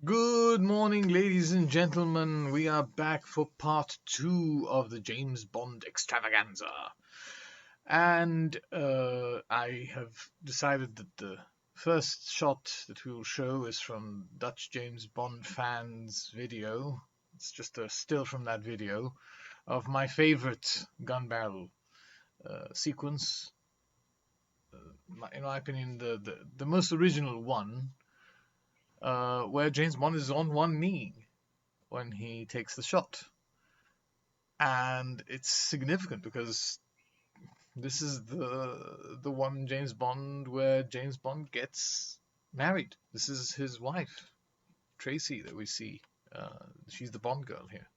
Good morning, ladies and gentlemen. We are back for part two of the James Bond extravaganza. And I have decided that the first shot that we will show is from Dutch James Bond fans video. It's just a still from that video of my favorite gun barrel sequence. In my opinion, the most original one, where James Bond is on one knee when he takes the shot. And it's significant because this is the one James Bond where James Bond gets married. This is his wife, Tracy, that we see. She's the Bond girl here.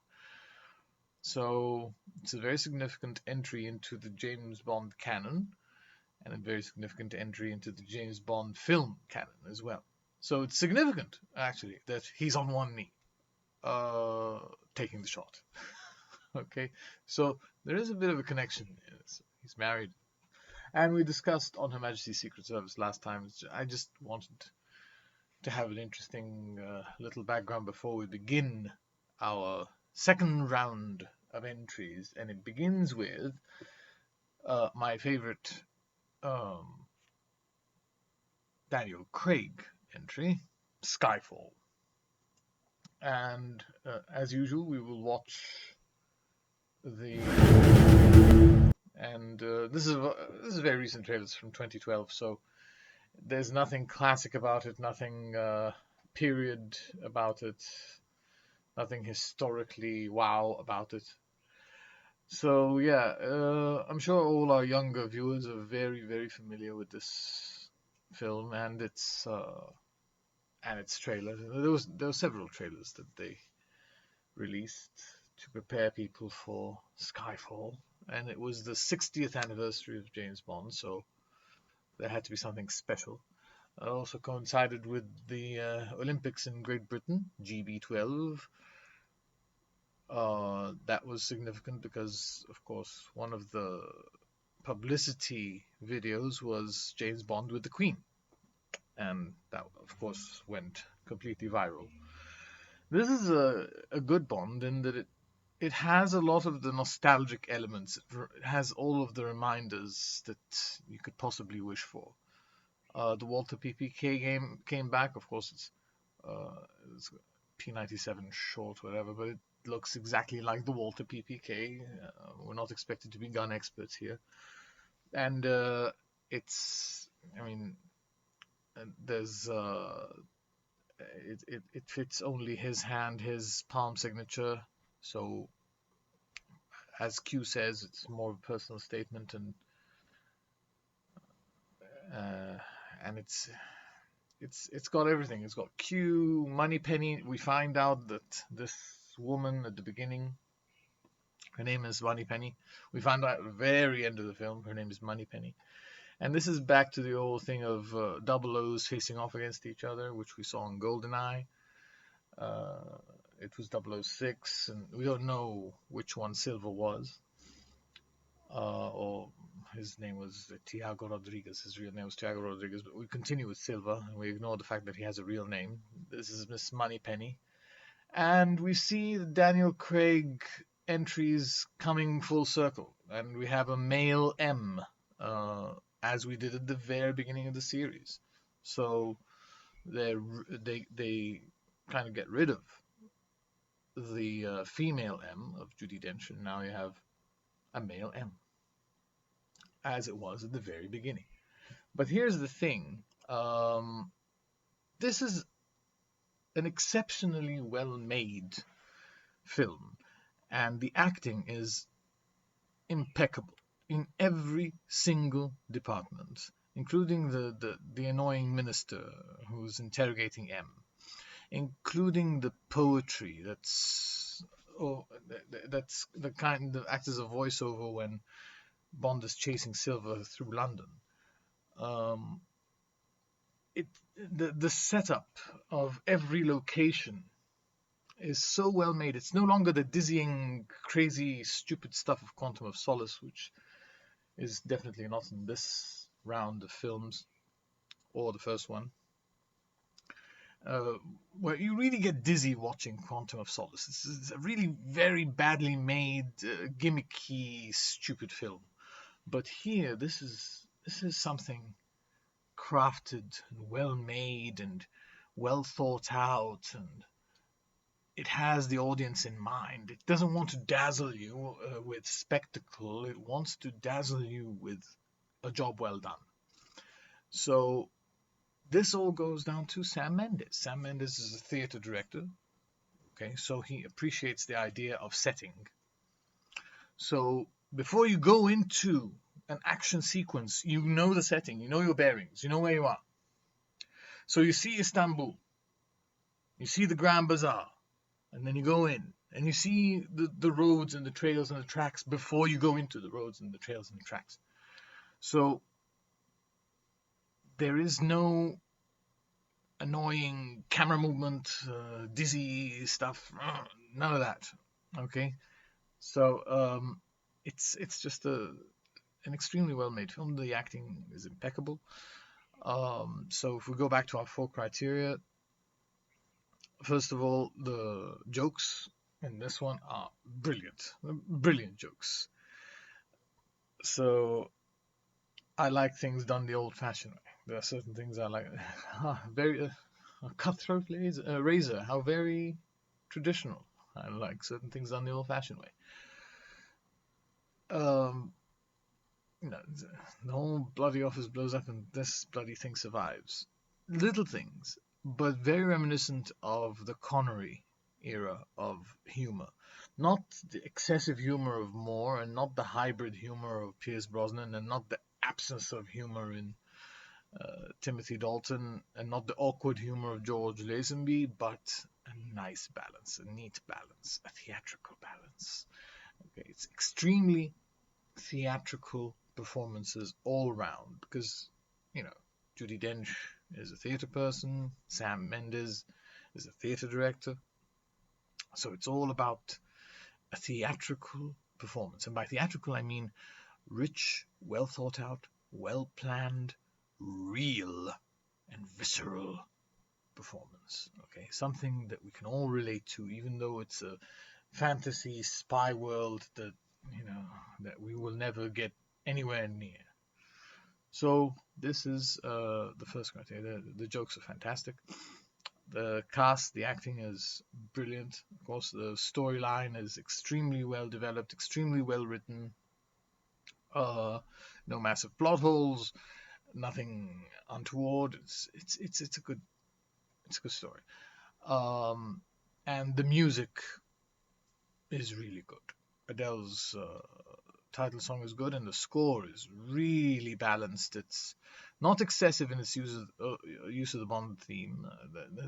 So it's a very significant entry into the James Bond canon, and a very significant entry into the James Bond film canon as well. So it's significant, actually, that he's on one knee, taking the shot. Okay, so there is a bit of a connection. He's married, and we discussed on Her Majesty's Secret Service last time. I just wanted to have an interesting little background before we begin our second round of entries, and it begins with my favorite Daniel Craig entry, Skyfall. And as usual, we will watch the and this is very recent trailers from 2012, so there's nothing classic about it, nothing period about it, nothing historically wow about it. So yeah, I'm sure all our younger viewers are very familiar with this film and its trailer. There were several trailers that they released to prepare people for Skyfall, and it was the 60th anniversary of James Bond, so there had to be something special. It also coincided with the Olympics in Great Britain, GB12. That was significant because, of course, one of the publicity videos was James Bond with the Queen, and that, of course, went completely viral. This is a good Bond in that it has a lot of the nostalgic elements. It has all of the reminders that you could possibly wish for. The Walter PPK game came back. Of course, it's P97 short, whatever, but it looks exactly like the Walter PPK. We're not expected to be gun experts here, and I mean, there's it fits only his hand, his palm signature. So, as Q says, it's more of a personal statement, and it's got everything. It's got Q, Moneypenny. We find out that this woman at the beginning, her name is Moneypenny. We find out at the very end of the film, her name is Moneypenny. And this is back to the old thing of double O's facing off against each other, which we saw in Goldeneye. It was 006, and we don't know which one Silva was, or his name was Tiago Rodriguez. His real name was Tiago Rodriguez, but we continue with Silva, and we ignore the fact that he has a real name. This is Miss Moneypenny. And we see the Daniel Craig entries coming full circle, and we have a male M, as we did at the very beginning of the series. So they kind of get rid of the female M of Judi Dench, and now you have a male M, as it was at the very beginning. But here's the thing. This is an exceptionally well-made film, and the acting is impeccable in every single department, including the annoying minister who's interrogating M, including the poetry that's the kind that acts as a voiceover when Bond is chasing Silva through London. The setup of every location is so well made. It's no longer the dizzying, crazy, stupid stuff of Quantum of Solace, which is definitely not in this round of films or the first one. uh, where you really get dizzy watching Quantum of Solace. It's a really very badly made, gimmicky, stupid film. But here, this is something crafted and well made and well thought out, and it has the audience in mind. It doesn't want to dazzle you with spectacle. It wants to dazzle you with a job well done. So this all goes down to Sam Mendes. Sam Mendes is a theater director. Okay, so he appreciates the idea of setting. So before you go into an action sequence, you know the setting, you know your bearings, you know where you are. So you see Istanbul, you see the Grand Bazaar, and then you go in, and you see the roads and the trails and the tracks before you go into the roads and the trails and the tracks. So there is no annoying camera movement, dizzy stuff, none of that. Okay, so it's just an extremely well made film. The acting is impeccable. So if we go back to our 4 criteria, first of all, the jokes in this one are brilliant jokes. So I like things done the old-fashioned way. There are certain things I like. Very cutthroat razor. How very traditional. I like certain things done the old-fashioned way. The whole bloody office blows up and this bloody thing survives. Little things, but very reminiscent of the Connery era of humor. Not the excessive humor of Moore, and not the hybrid humor of Pierce Brosnan, and not the absence of humor in Timothy Dalton, and not the awkward humor of George Lazenby, but a nice balance, a neat balance, a theatrical balance. Okay, it's extremely theatrical performances all round because, Judi Dench is a theatre person, Sam Mendes is a theatre director. So it's all about a theatrical performance. And by theatrical, I mean rich, well thought out, well planned, real, and visceral performance. Okay, something that we can all relate to, even though it's a fantasy spy world that that we will never get anywhere near. So this is the first criteria. The jokes are fantastic. The cast, the acting is brilliant. Of course, the storyline is extremely well developed, extremely well written. No massive plot holes, nothing untoward. It's a good story. And the music is really good. Adele's title song is good, and the score is really balanced. It's not excessive in its use of the Bond theme.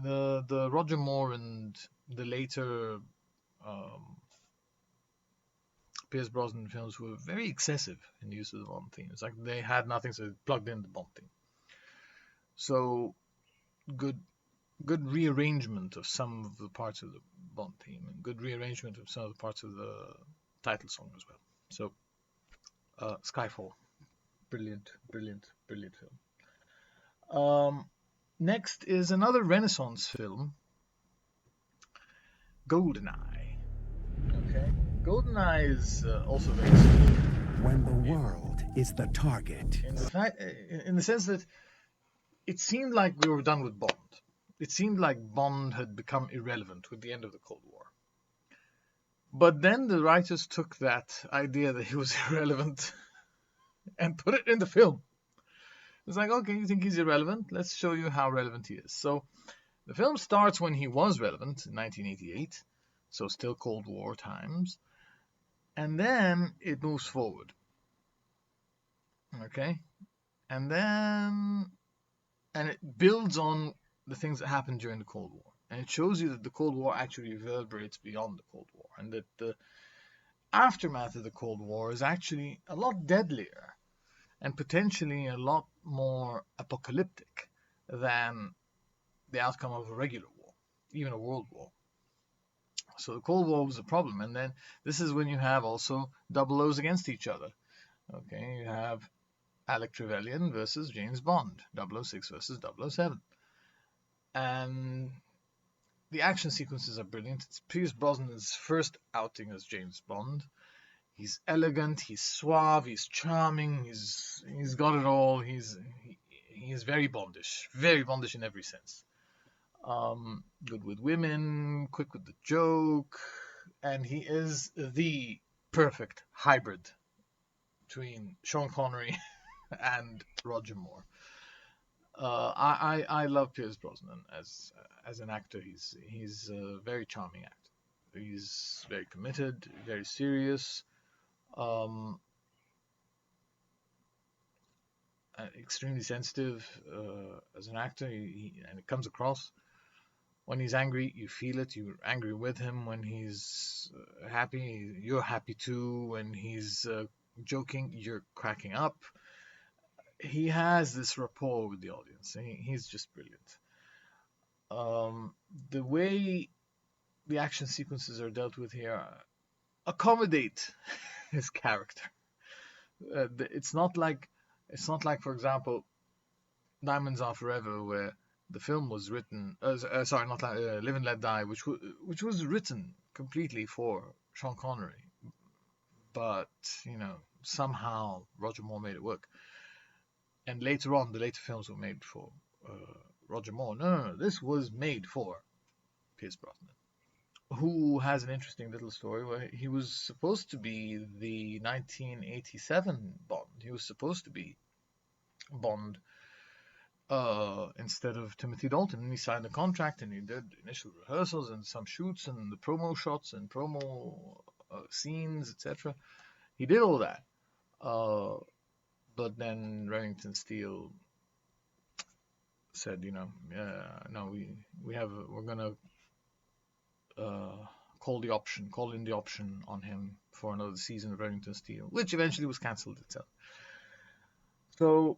The Roger Moore and the later Pierce Brosnan films were very excessive in the use of the Bond theme. It's like they had nothing, so they plugged in the Bond theme. So good rearrangement of some of the parts of the Bond theme, and good rearrangement of some of the parts of the title song as well. So Skyfall, brilliant film. Next is another Renaissance film, Goldeneye. Okay, Goldeneye is also very similar. When the world is the target. In the sense that it seemed like we were done with Bond. It seemed like Bond had become irrelevant with the end of the Cold War. But then the writers took that idea that he was irrelevant and put it in the film. It's like, okay, you think he's irrelevant? Let's show you how relevant he is. So the film starts when he was relevant in 1988, so still Cold War times, and then it moves forward. Okay? And it builds on the things that happened during the Cold War. And it shows you that the Cold War actually reverberates beyond the Cold War, and that the aftermath of the Cold War is actually a lot deadlier and potentially a lot more apocalyptic than the outcome of a regular war, even a world war. So the Cold War was a problem, and then this is when you have also double O's against each other. Okay, you have Alec Trevelyan versus James Bond, 006 versus 007. and the action sequences are brilliant. It's Pierce Brosnan's first outing as James Bond. He's elegant, he's suave, he's charming, he's got it all. He's very Bondish in every sense. Good with women, quick with the joke, and he is the perfect hybrid between Sean Connery and Roger Moore. I love Pierce Brosnan as an actor. He's a very charming actor. He's very committed, very serious, um, extremely sensitive as an actor. And it comes across. When he's angry, you feel it. You're angry with him. When he's happy, you're happy too. When he's joking, you're cracking up. He has this rapport with the audience. He's just brilliant. The way the action sequences are dealt with here accommodate his character. It's not like, for example, Diamonds Are Forever, where the film was written. Sorry, not Live and Let Die, which was written completely for Sean Connery, but somehow Roger Moore made it work. And later on, the later films were made for Roger Moore. No. This was made for Pierce Brosnan, who has an interesting little story where he was supposed to be the 1987 Bond. He was supposed to be Bond instead of Timothy Dalton. And he signed a contract and he did initial rehearsals and some shoots and the promo shots and promo scenes, etc. He did all that. But then Remington Steele said, no, we're gonna call in the option on him for another season of Remington Steele, which eventually was cancelled itself. So,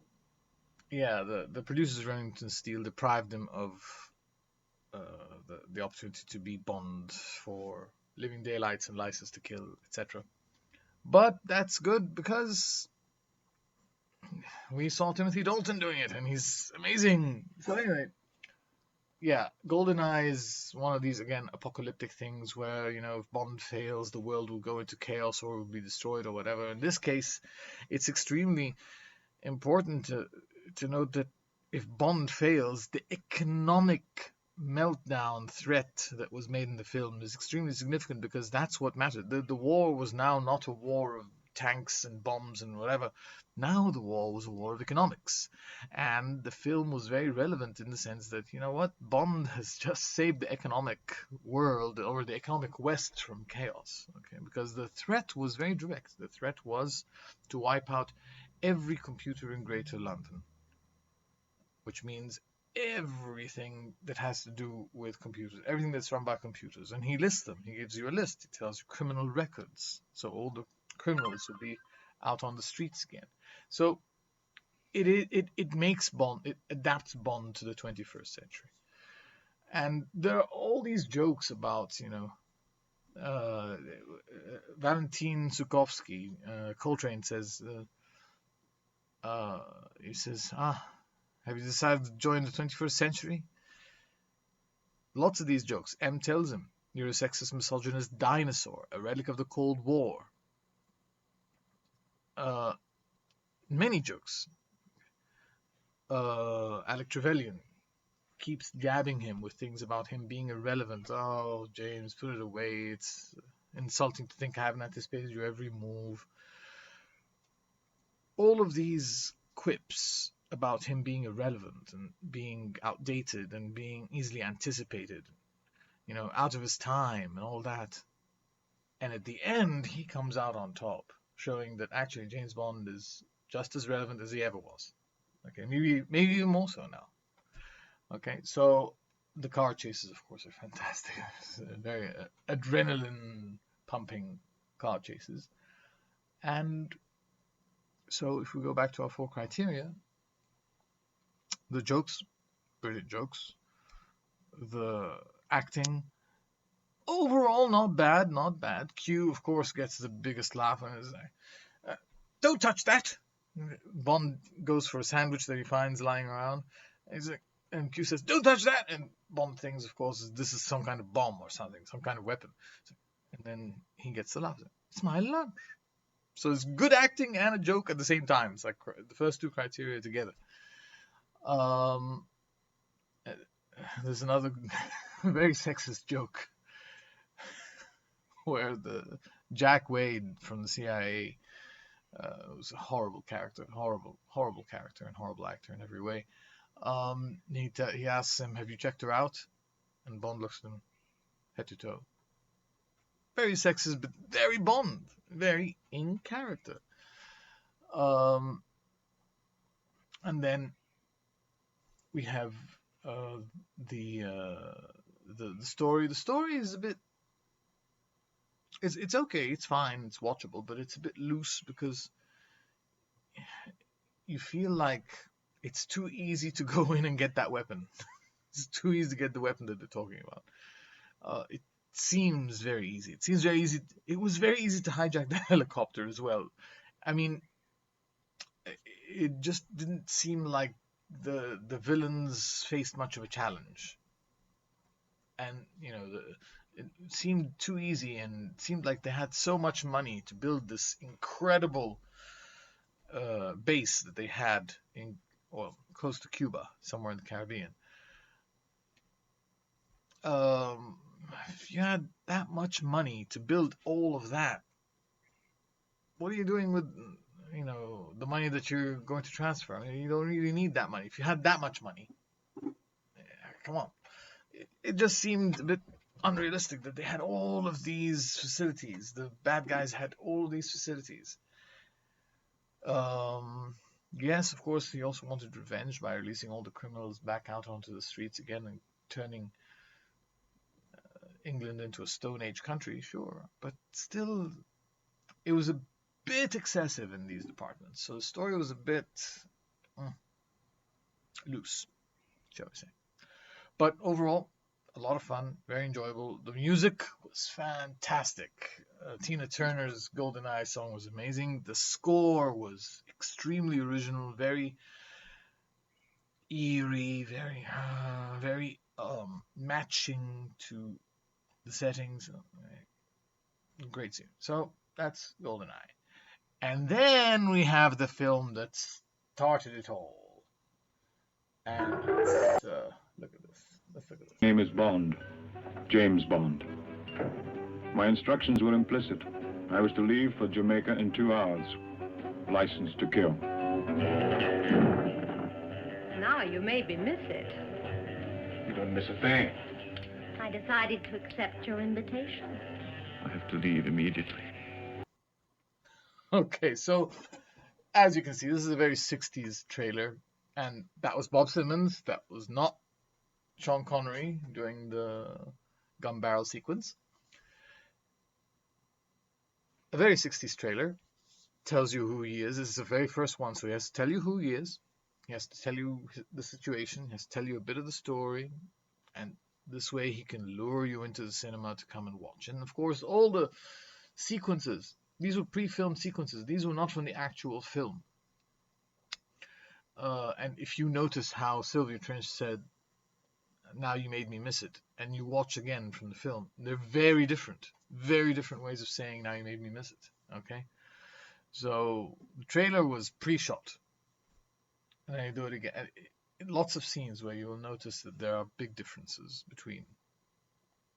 yeah, the producers of Remington Steele deprived him of the opportunity to be Bond for Living Daylights and License to Kill, etc. But that's good because we saw Timothy Dalton doing it, and he's amazing. So anyway, yeah, Goldeneye is one of these, again, apocalyptic things where, if Bond fails, the world will go into chaos or will be destroyed or whatever. In this case, it's extremely important to note that if Bond fails, the economic meltdown threat that was made in the film is extremely significant because that's what mattered. The war was now not a war of tanks and bombs and whatever. Now the war was a war of economics. And the film was very relevant in the sense that, Bond has just saved the economic world or the economic West from chaos. Okay, because the threat was very direct. The threat was to wipe out every computer in Greater London, which means everything that has to do with computers, everything that's run by computers. And he lists them. He gives you a list. He tells you criminal records. So all the criminals will be out on the streets again. So it makes Bond, it adapts Bond to the 21st century. And there are all these jokes about, Valentin Sukovsky, Coltrane says, he says, have you decided to join the 21st century? Lots of these jokes. M tells him, you're a sexist, misogynist dinosaur, a relic of the Cold War. Many jokes. Alec Trevelyan keeps jabbing him with things about him being irrelevant. Oh, James, put it away. It's insulting to think I haven't anticipated your every move. All of these quips about him being irrelevant and being outdated and being easily anticipated, out of his time and all that. And at the end, he comes out on top, showing that actually James Bond is just as relevant as he ever was. Okay, maybe even more so now. Okay, so the car chases, of course, are fantastic. Very adrenaline-pumping car chases. And so if we go back to our 4 criteria, the jokes, brilliant jokes. The acting, overall, not bad. Q, of course, gets the biggest laugh and is like, don't touch that! Bond goes for a sandwich that he finds lying around. He's like, And Q says, "Don't touch that!" And Bond thinks, of course, this is some kind of bomb or something, some kind of weapon. And then he gets the laugh. It's my lunch. So it's good acting and a joke at the same time. It's like the first two criteria together. Um, there's another very sexist joke where the Jack Wade from the CIA was a horrible character, horrible character, and horrible actor in every way. He asks him, "Have you checked her out?" And Bond looks at him, head to toe. Very sexist, but very Bond, very in character. Um, and then we have uh, the, uh, the story. The story is a bit. It's okay. It's fine. It's watchable, but it's a bit loose because you feel like it's too easy to go in and get that weapon. It's too easy to get the weapon that they're talking about. It seems very easy. It seems very easy. It was very easy to hijack the helicopter as well. I mean, it just didn't seem like the villains faced much of a challenge, and it seemed too easy, and it seemed like they had so much money to build this incredible base that they had in, well, close to Cuba, somewhere in the Caribbean. Um, if you had that much money to build all of that, what are you doing with the money that you're going to transfer? I mean, you don't really need that money. If you had that much money, come on. It just seemed a bit unrealistic that they had all of these facilities. The bad guys had all these facilities. Yes, of course, he also wanted revenge by releasing all the criminals back out onto the streets again and turning England into a Stone Age country, sure. But still, it was a bit excessive in these departments. So the story was a bit loose, shall we say. But overall, a lot of fun, very enjoyable. The music was fantastic. Tina Turner's Goldeneye song was amazing. The score was extremely original, very eerie, very matching to the settings. Great scene. So that's Goldeneye. And then we have the film that started it all. And look at this. Let's look at this. Name is Bond, James Bond. My instructions were implicit. I was to leave for Jamaica in 2 hours. License to kill. Now you maybe miss it. You don't miss a thing. I decided to accept your invitation. I have to leave immediately. Okay, so as you can see, this is a very 60s trailer. And that was Bob Simmons. That was not Sean Connery doing the gun barrel sequence. A very 60s trailer. Tells you who he is. This is the very first one, so he has to tell you who he is. He has to tell you the situation. He has to tell you a bit of the story. And this way he can lure you into the cinema to come and watch. And of course, all the sequences, these were pre-filmed sequences. These were not from the actual film. And if you notice how Sylvia Trench said, "Now you made me miss it," and you watch again from the film, they're very different ways of saying "now you made me miss it." Okay, so the trailer was pre-shot, and then you do it again. Lots of scenes where you will notice that there are big differences between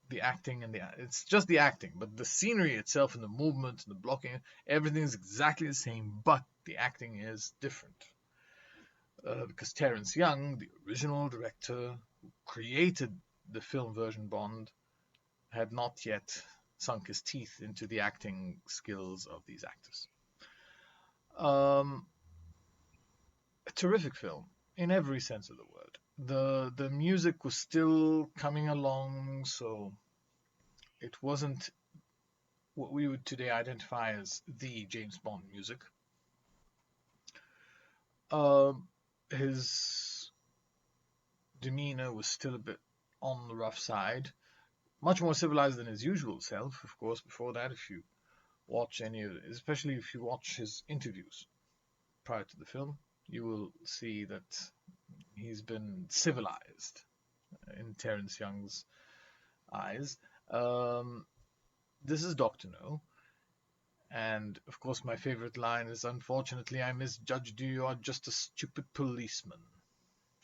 the acting and it's just the acting, but the scenery itself and the movement and the blocking, everything is exactly the same, but the acting is different. Because Terence Young, the original director who created the film version Bond, had not yet sunk his teeth into the acting skills of these actors. A terrific film in every sense of the word. The music was still coming along, so it wasn't what we would today identify as the James Bond music. His demeanor was still a bit on the rough side, much more civilized than his usual self, of course. Before that, if you watch any of it, especially if you watch his interviews prior to the film, you will see that He's been civilized in Terence Young's eyes. Um, this is Dr. No. And of course, my favorite line is, "Unfortunately, I misjudged you. You are just a stupid policeman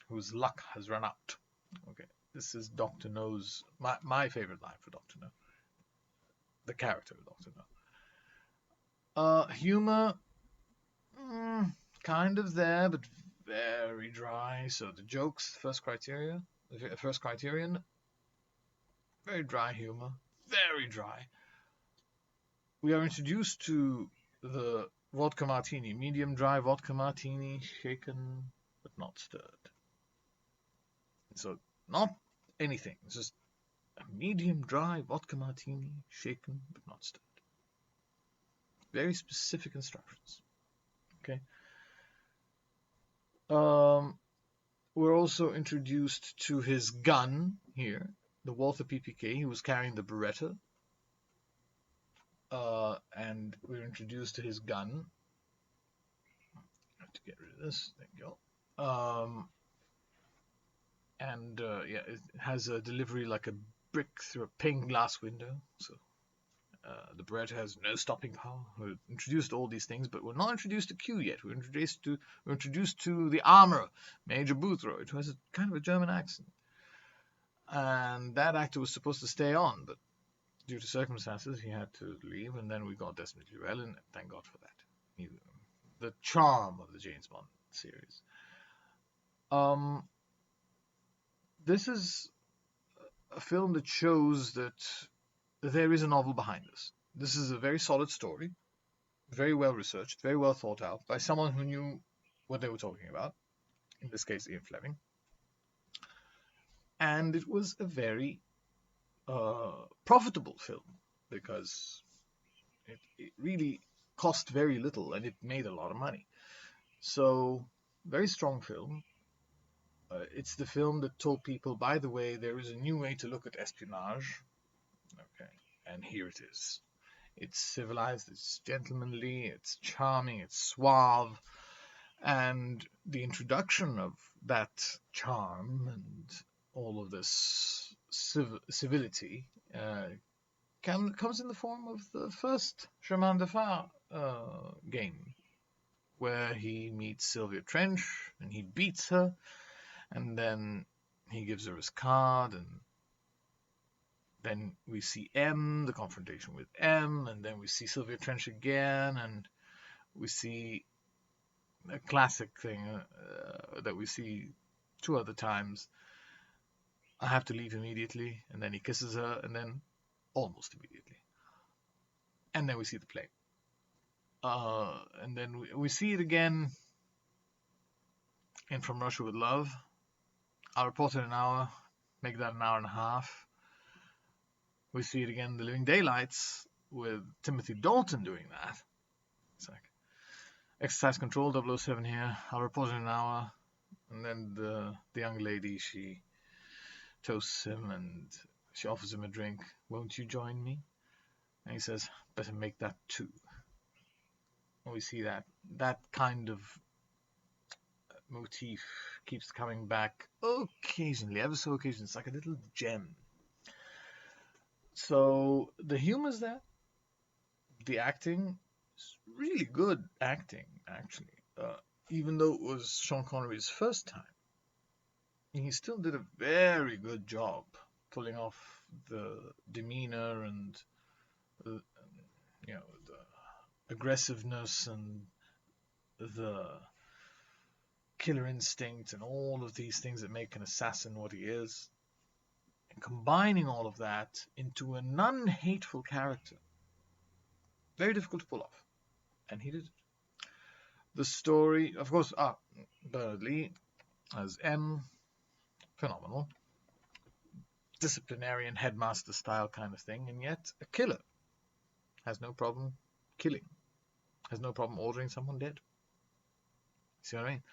whose luck has run out." Okay, this is Dr. No's, my favorite line for Dr. No, the character of Dr. No. Humor, kind of there, but very dry. So the jokes, first criterion, very dry humor, very dry. We are introduced to the vodka martini, medium dry vodka martini, shaken but not stirred. So not anything, it's just a medium dry vodka martini, shaken but not stirred. Very specific instructions. Okay. We're also introduced to his gun here, the Walther PPK. He was carrying the Beretta. And we're introduced to his gun. I have to get rid of this. There you go. Yeah, it has a delivery like a brick through a pane glass window. So the Beretta has no stopping power. We're introduced to all these things, but we're not introduced to Q yet. We're introduced to the armorer, Major Boothroyd, who has a kind of a German accent. And that actor was supposed to stay on, but due to circumstances, he had to leave. And then we got Desmond Llewellyn, and thank God for that. The charm of the James Bond series. This is a film that shows that there is a novel behind this. This is a very solid story, very well researched, very well thought out by someone who knew what they were talking about, in this case Ian Fleming. And it was a very profitable film because it really cost very little and it made a lot of money. So, very strong film. It's the film that told people, by the way, there is a new way to look at espionage. Okay, and here it is. It's civilized, it's gentlemanly, it's charming, it's suave, and the introduction of that charm and all of this civility comes in the form of the first Chemin de Fer game, where he meets Sylvia Trench and he beats her, and then he gives her his card, and then we see M, the confrontation with M, and then we see Sylvia Trench again, and we see a classic thing that we see 2 other times. I have to leave immediately, and then he kisses her, and then almost immediately. And then we see the plane. And then we see it again in From Russia with Love. I'll report in an hour, make that an hour and a half. We see it again in The Living Daylights with Timothy Dalton doing that. It's like Exercise Control 007 here. I'll report in an hour. And then the young lady, she toasts him and she offers him a drink. "Won't you join me?" And he says, "Better make that 2." And we see that kind of motif keeps coming back occasionally, ever so occasionally. It's like a little gem. So the humor's there. The acting is really good acting, actually. Even though it was Sean Connery's first time, he still did a very good job pulling off the demeanor and the aggressiveness and the killer instinct and all of these things that make an assassin what he is, and combining all of that into a non-hateful character. Very difficult to pull off, and he did it. The story, of course, Bernard Lee as M, phenomenal. Disciplinarian headmaster style kind of thing, and yet a killer. Has no problem killing. Has no problem ordering someone dead. See what I mean?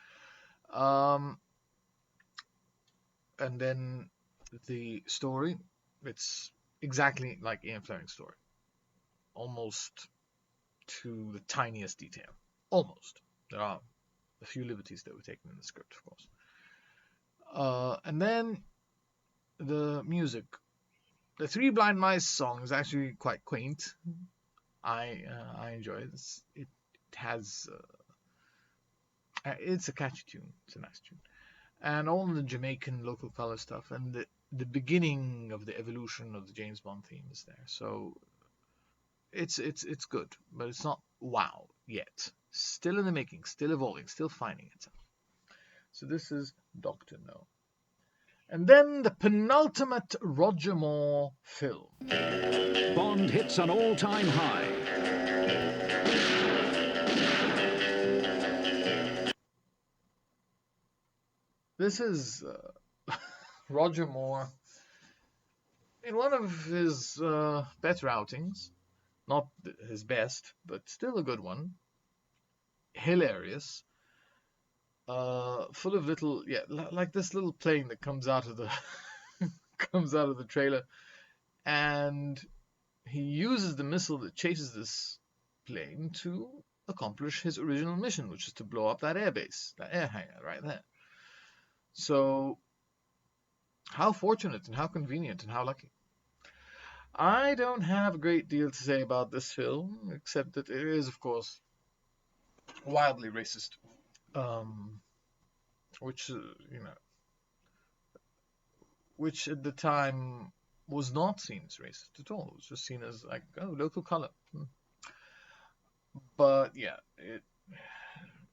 And then the story, it's exactly like Ian Fleming's story. Almost to the tiniest detail. Almost. There are a few liberties that were taken in the script, of course. And then the music. The Three Blind Mice song is actually quite quaint. I enjoy it. It has it's a catchy tune. It's a nice tune, and all the Jamaican local color stuff, and the beginning of the evolution of the James Bond theme is there. So it's good, but it's not wow yet. Still in the making, still evolving, still finding itself. So this is Doctor No. And then the penultimate Roger Moore film. Bond hits an all-time high. This is Roger Moore in one of his better outings. Not his best, but still a good one. Hilarious. Full of little, yeah, like this little plane that comes out of the comes out of the trailer, and he uses the missile that chases this plane to accomplish his original mission, which is to blow up that airbase, that air hangar right there. So, how fortunate and how convenient and how lucky. I don't have a great deal to say about this film, except that it is, of course, wildly racist. Which which at the time was not seen as racist at all. It was just seen as like, oh, local color. But yeah,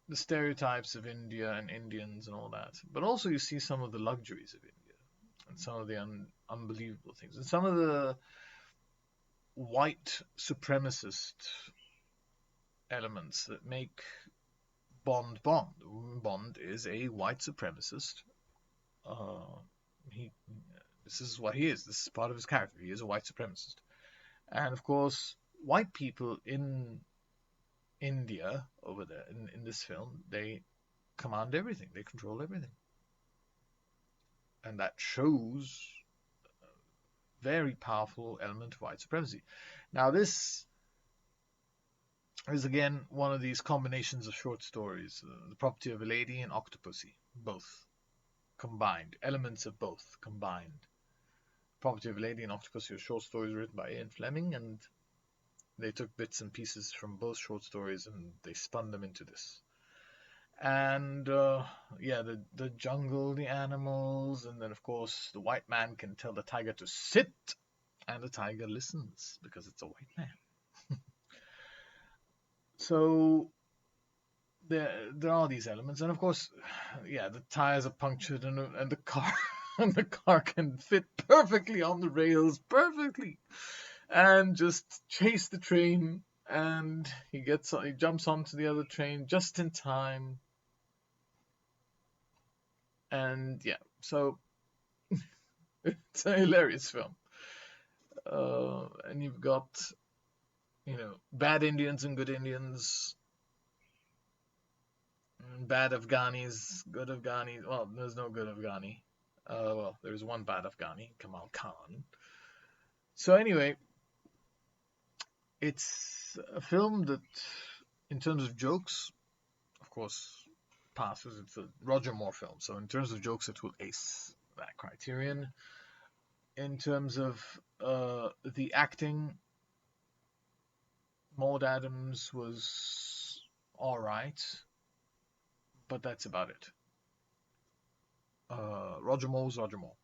the stereotypes of India and Indians and all that. But also you see some of the luxuries of India and some of the unbelievable things and some of the white supremacist elements that make Bond Bond. Bond is a white supremacist. This is what he is. This is part of his character. He is a white supremacist. And of course, white people in India over there in this film, they command everything. They control everything. And that shows a very powerful element of white supremacy. Now this is again one of these combinations of short stories, The Property of a Lady and Octopussy, both combined, elements of both combined. Property of a Lady and Octopussy are short stories written by Ian Fleming, and they took bits and pieces from both short stories and they spun them into this. And yeah, the jungle, the animals, and then of course the white man can tell the tiger to sit, and the tiger listens because it's a white man. So there are these elements, and of course, yeah, the tires are punctured, and the car and the car can fit perfectly on the rails, perfectly, and just chase the train. And he jumps onto the other train just in time, and yeah, so it's a hilarious film. And you've got, bad Indians and good Indians, bad Afghanis, good Afghanis. Well, there's no good Afghani. Well, there's one bad Afghani, Kamal Khan. So anyway, it's a film that, in terms of jokes, of course, passes. It's a Roger Moore film, so in terms of jokes, it will ace that criterion. In terms of the acting, Maud Adams was all right, but that's about it. Roger Moore was Roger Moore.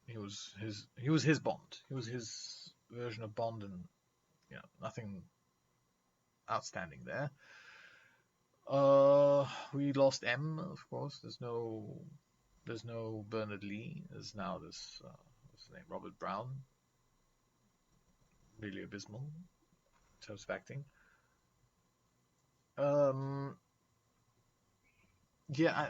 He was his Bond. He was his version of Bond, and nothing outstanding there. We lost M, of course. There's no Bernard Lee. There's now this what's his name, Robert Brown. Really abysmal in terms of acting. Yeah,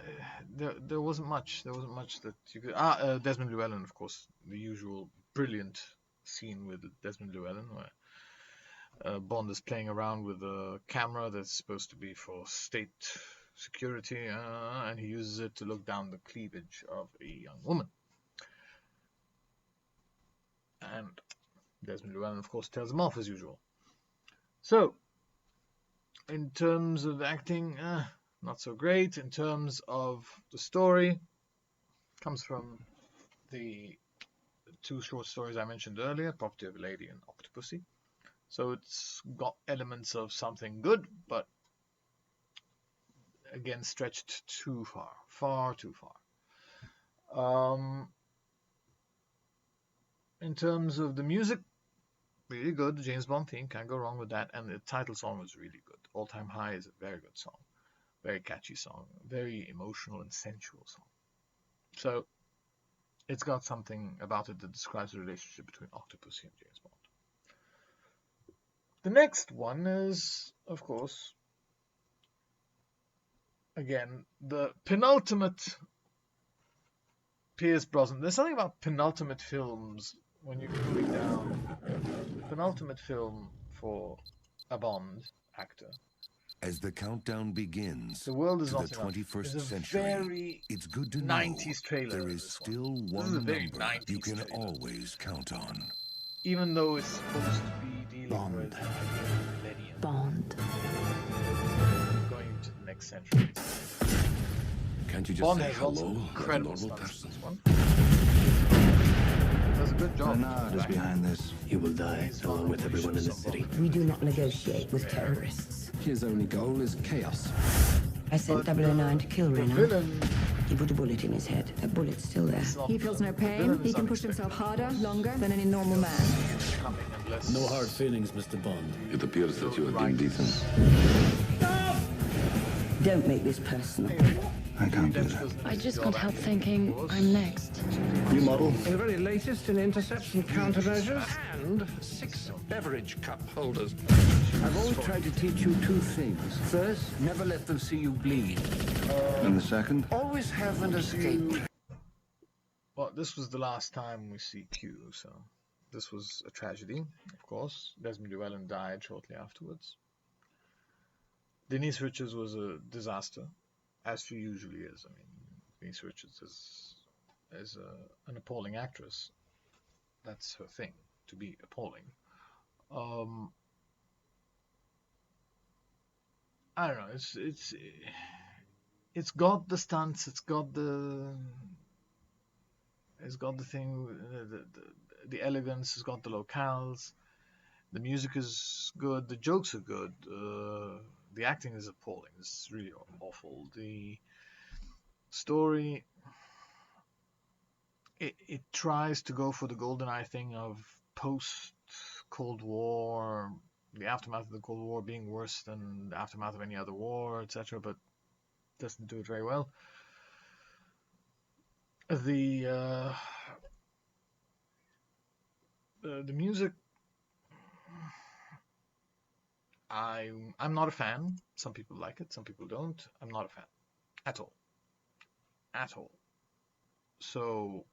there wasn't much. There wasn't much that you could. Desmond Llewellyn, of course, the usual brilliant scene with Desmond Llewellyn, where Bond is playing around with a camera that's supposed to be for state security, and he uses it to look down the cleavage of a young woman. And Desmond Llewellyn, of course, tells him off as usual. So, in terms of acting, not so great. In terms of the story, Comes from the two short stories I mentioned earlier, Property of a Lady and Octopussy. So it's got elements of something good, but again stretched too far too far. In terms of the music, really good. The James Bond theme, can't go wrong with that. And the title song was really good. All Time High is a very good song. Very catchy song. Very emotional and sensual song. So it's got something about it that describes the relationship between Octopussy and James Bond. The next one is, of course, again, the penultimate Pierce Brosnan. There's something about penultimate films when you're cooling down. The penultimate film for a Bond actor. As the countdown begins The World Is to Not the Enough 21st is a century, very it's good to know 90s trailer. there is This still This is a one very number 90s you can trailer. always count on. Even though it's supposed to be dealing Bond. with the idea of the millennium, Bond. going into the next century. Can't you just Bond say has lots of hello like a incredible normal stunts person? in this one. Does a good job. Bernard is behind this. He will die along with everyone in the city. We do not negotiate with terrorists. His only goal is chaos. I sent 009 to kill The Renault. villain He put a bullet in his head. That bullet's still there. is not He feels no the villain pain. He is can push himself harder, longer than any normal man. coming unless No hard feelings, Mr. Bond. It appears that you have been beaten. Don't make this personal. I can't do that. I just can't help thinking I'm next. New model? The very latest in intercepts and countermeasures, and 6 beverage cup holders. I've always tried to teach you two things. First, never let them see you bleed. And the second? Always have an escape. Well, this was the last time we see Q, so this was a tragedy, of course. Desmond Llewellyn died shortly afterwards. Denise Richards was a disaster, as she usually is. I mean, Denise Richards is an appalling actress. That's her thing, to be appalling. I don't know. It's got the stunts. It's got the thing, the elegance. It's got the locales. The music is good. The jokes are good. The acting is appalling. It's really awful. The story, it tries to go for the Goldeneye thing of post-Cold War, the aftermath of the Cold War being worse than the aftermath of any other war, etc., but doesn't do it very well. The music, I'm not a fan. Some people like it, some people don't. I'm not a fan at all. At all. So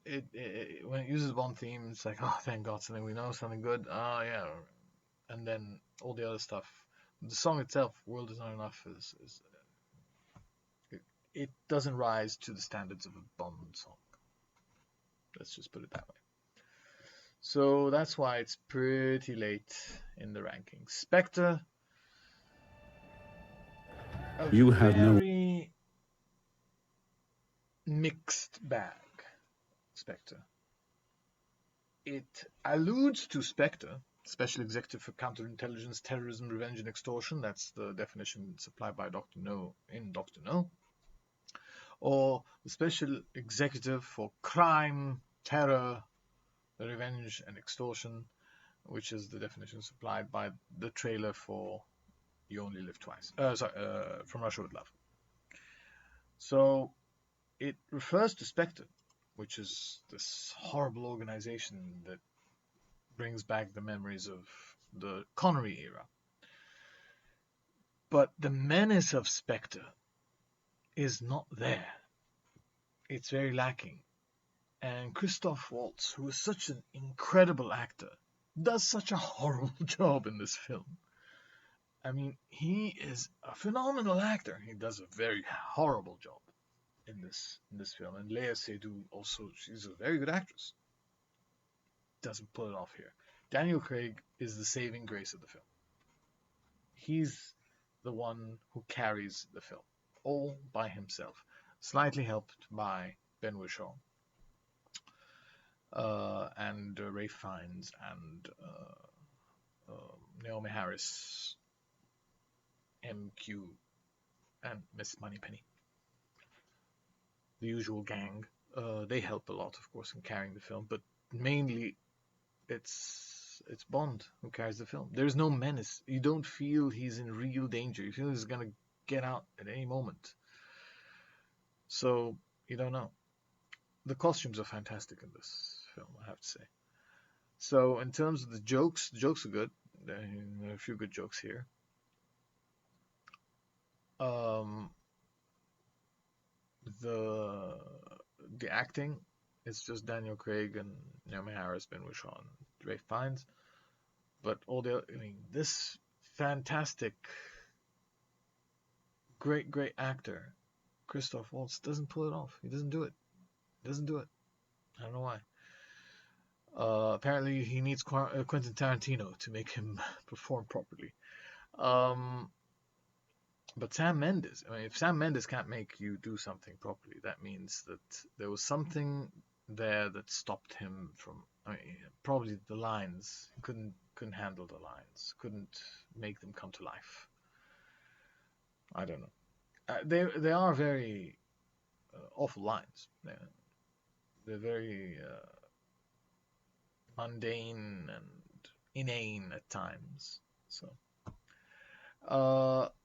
when it uses Bond theme, it's like, oh, thank God, something we know, something good. Oh yeah, and then all the other stuff. The song itself, "World Is Not Enough," it doesn't rise to the standards of a Bond song. Let's just put it that way. So that's why it's pretty late in the rankings. Spectre. You have no- very mixed bag. Spectre. It alludes to Spectre, Special Executive for Counterintelligence, Terrorism, Revenge, and Extortion. That's the definition supplied by Dr. No in Dr. No. Or the Special Executive for Crime, Terror, Revenge, and Extortion, which is the definition supplied by the trailer for You Only Live Twice. From Russia with Love. So it refers to Spectre, which is this horrible organization that brings back the memories of the Connery era. But the menace of Spectre is not there. It's very lacking. And Christoph Waltz, who is such an incredible actor, does such a horrible job in this film. I mean, he is a phenomenal actor. He does a very horrible job in this film. And Léa Seydoux also, she's a very good actress. Doesn't pull it off here. Daniel Craig is the saving grace of the film. He's the one who carries the film. all by himself, slightly helped by Ben Whishaw and Ray Fiennes and Naomi Harris, MQ, and Miss Moneypenny. The usual gang. They help a lot, of course, in carrying the film, but mainly it's Bond who carries the film. There's no menace. You don't feel he's in real danger. You feel he's gonna get out at any moment. So you don't know. The costumes are fantastic in this film, I have to say. So in terms of the jokes are good. There are a few good jokes here. The acting is just Daniel Craig and Naomi Harris, Ben Whishaw, and Ray Fiennes. But this fantastic, great actor, Christoph Waltz, doesn't pull it off. He doesn't do it. I don't know why. Apparently, he needs Quentin Tarantino to make him perform properly. But Sam Mendes, if Sam Mendes can't make you do something properly, that means that there was something there that stopped him from. Probably the lines. He couldn't handle the lines. Couldn't make them come to life. I don't know. They are very awful lines. They're very mundane and inane at times. So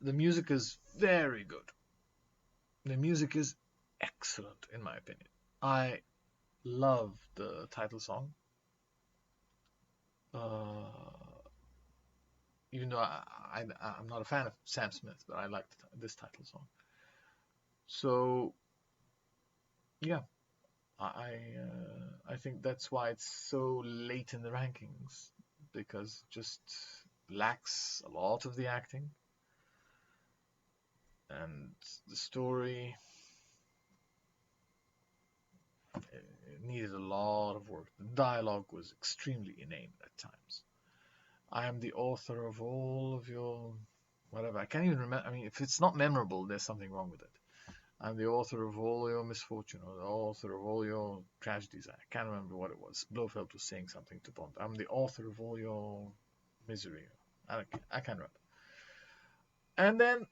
the music is very good. The music is excellent, in my opinion. I love the title song. Even though I'm not a fan of Sam Smith, but I like this title song. So yeah, I think that's why it's so late in the rankings, because it just lacks a lot of the acting and the story. It needed a lot of work. The dialogue was extremely inane at times. I am the author of all of your whatever. I can't even remember. If it's not memorable, there's something wrong with it. I'm the author of all your misfortune, or the author of all your tragedies. I can't remember what it was. Blofeld was saying something to Bond. I'm the author of all your misery. I can't remember. And then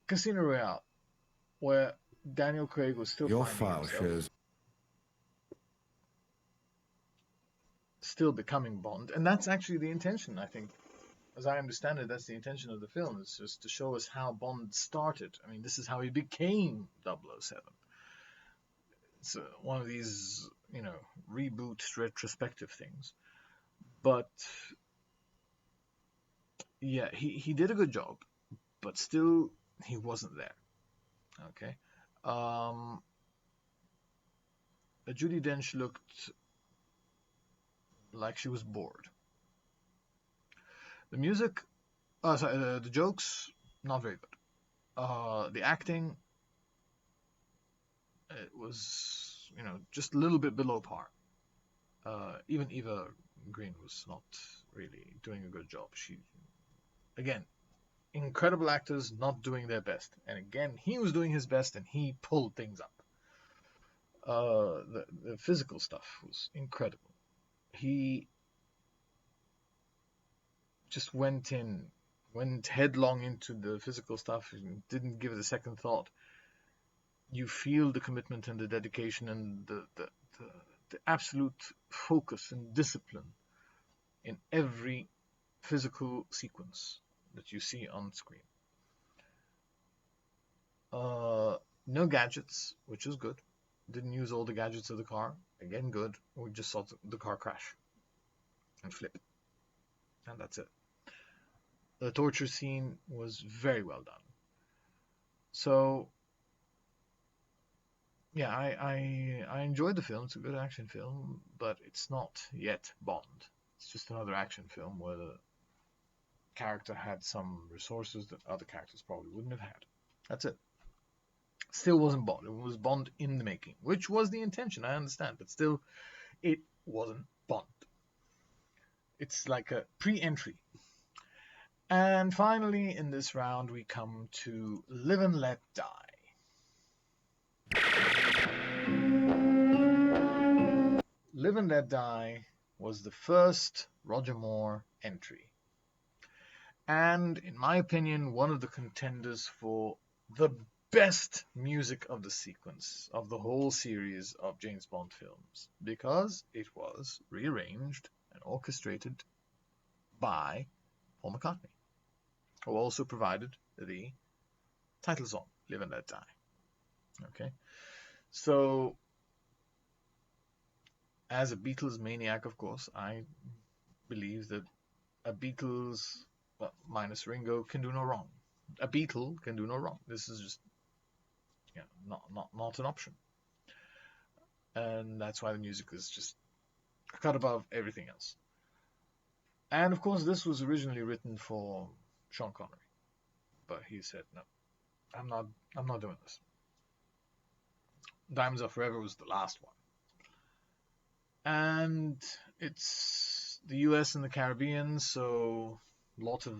Casino Royale, where Daniel Craig was still Your finding file himself, shows still becoming Bond, and that's actually the intention, I think. As I understand it, that's the intention of the film. It's just to show us how Bond started. This is how he became 007. It's one of these, reboot retrospective things. But yeah, he did a good job, but still he wasn't there. Okay. Judi Dench looked like she was bored. The music, the jokes, not very good. The acting, it was, just a little bit below par. Even Eva Green was not really doing a good job. She, again, incredible actors not doing their best. And again, he was doing his best and he pulled things up. The physical stuff was incredible. He just went headlong into the physical stuff and didn't give it a second thought. You feel the commitment and the dedication and the absolute focus and discipline in every physical sequence that you see on screen. No gadgets, which is good. Didn't use all the gadgets of the car. Again, good. We just saw the car crash and flip. And that's it. The torture scene was very well done. So, yeah, I enjoyed the film. It's a good action film, but it's not yet Bond. It's just another action film where the character had some resources that other characters probably wouldn't have had. That's it. Still wasn't Bond. It was Bond in the making, which was the intention, I understand, but still, it wasn't Bond. It's like a pre-entry. And finally, in this round, we come to Live and Let Die. Live and Let Die was the first Roger Moore entry. And, in my opinion, one of the contenders for the best music of the sequence, of the whole series of James Bond films, because it was rearranged and orchestrated by Paul McCartney, who also provided the title song, Live and Let Die. Okay, so as a Beatles maniac, of course, I believe that a Beatles, well, minus Ringo, can do no wrong. A Beatle can do no wrong. This is just, not an option. And that's why the music is just a cut above everything else. And of course, this was originally written for Sean Connery, but he said, no, I'm not doing this. Diamonds Are Forever was the last one. And it's the US and the Caribbean, so lots of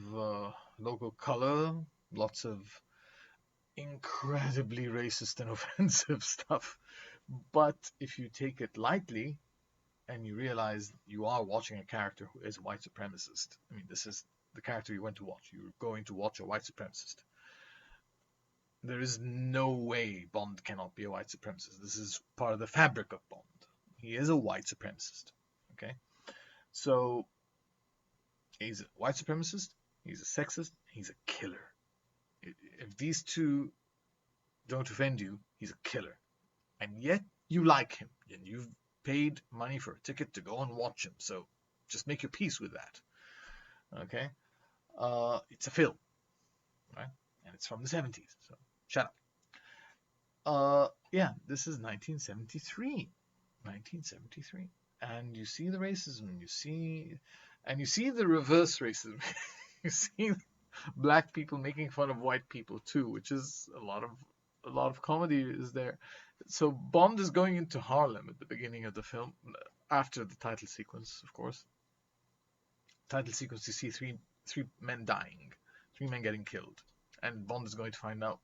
local color, lots of incredibly racist and offensive stuff. But if you take it lightly and you realize you are watching a character who is a white supremacist, I mean, this is the character you went to watch. You're going to watch a white supremacist. There is no way Bond cannot be a white supremacist. This is part of the fabric of Bond. He is a white supremacist. Okay? So, he's a white supremacist, he's a sexist, he's a killer. If these two don't offend you, he's a killer. And yet, you like him. And you've paid money for a ticket to go and watch him. So, just make your peace with that. Okay? It's a film. Right? And it's from the 70s. So, shut up. Yeah, this is 1973. 1973. And you see the racism. You see the reverse racism. You see black people making fun of white people too, which is a lot of comedy is there. So Bond is going into Harlem at the beginning of the film, after the title sequence, of course. Title sequence, you see three men dying, 3 men getting killed, and Bond is going to find out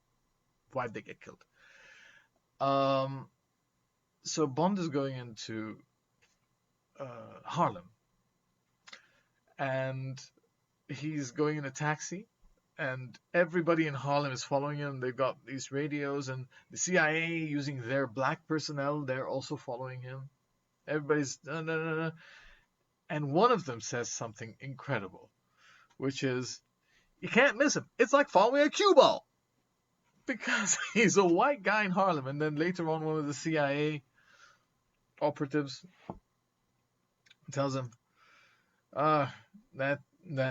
why they get killed. So Bond is going into Harlem, and he's going in a taxi, and everybody in Harlem is following him. They've got these radios, and the CIA, using their black personnel, they're also following him. Everybody's and one of them says something incredible, which is, you can't miss him. It's like following a cue ball, because he's a white guy in Harlem. And then later on, one of the CIA operatives tells him, that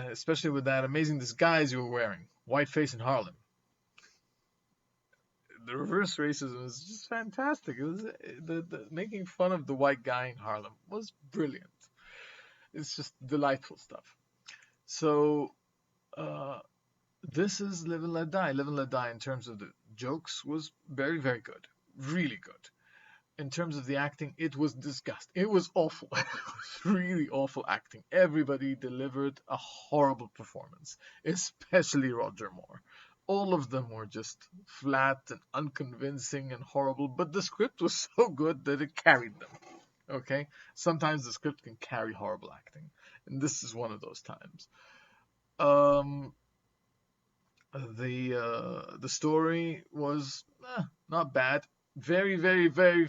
especially with that amazing disguise you were wearing, white face in Harlem. The reverse racism is just fantastic. It was the making fun of the white guy in Harlem was brilliant. It's just delightful stuff. So this is Live and Let Die. Live and Let Die, in terms of the jokes, was very, very good. Really good. In terms of the acting, it was disgusting. It was awful. It was really awful acting. Everybody delivered a horrible performance, especially Roger Moore. All of them were just flat and unconvincing and horrible, but the script was so good that it carried them. Okay? Sometimes the script can carry horrible acting, and this is one of those times. The story was not bad. Very, very, very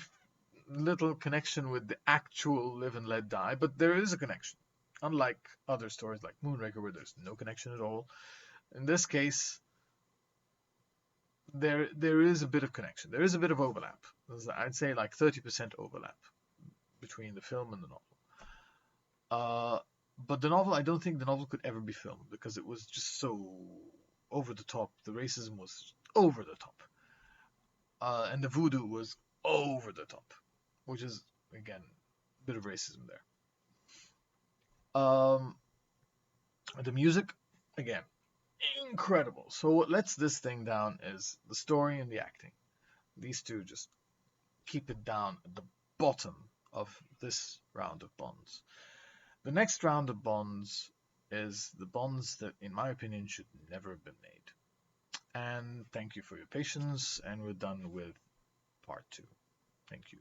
little connection with the actual Live and Let Die, but there is a connection. Unlike other stories like Moonraker, where there's no connection at all. In this case, there is a bit of connection. There is a bit of overlap. I'd say like 30% overlap between the film and the novel. But the novel, I don't think the novel could ever be filmed, because it was just so over the top. The racism was over the top. And the voodoo was over the top, which is, again, a bit of racism there. The music, again, incredible. So what lets this thing down is the story and the acting. These two just keep it down at the bottom of this round of Bonds. The next round of Bonds is the Bonds that, in my opinion, should never have been made. And thank you for your patience, and we're done with part 2. Thank you.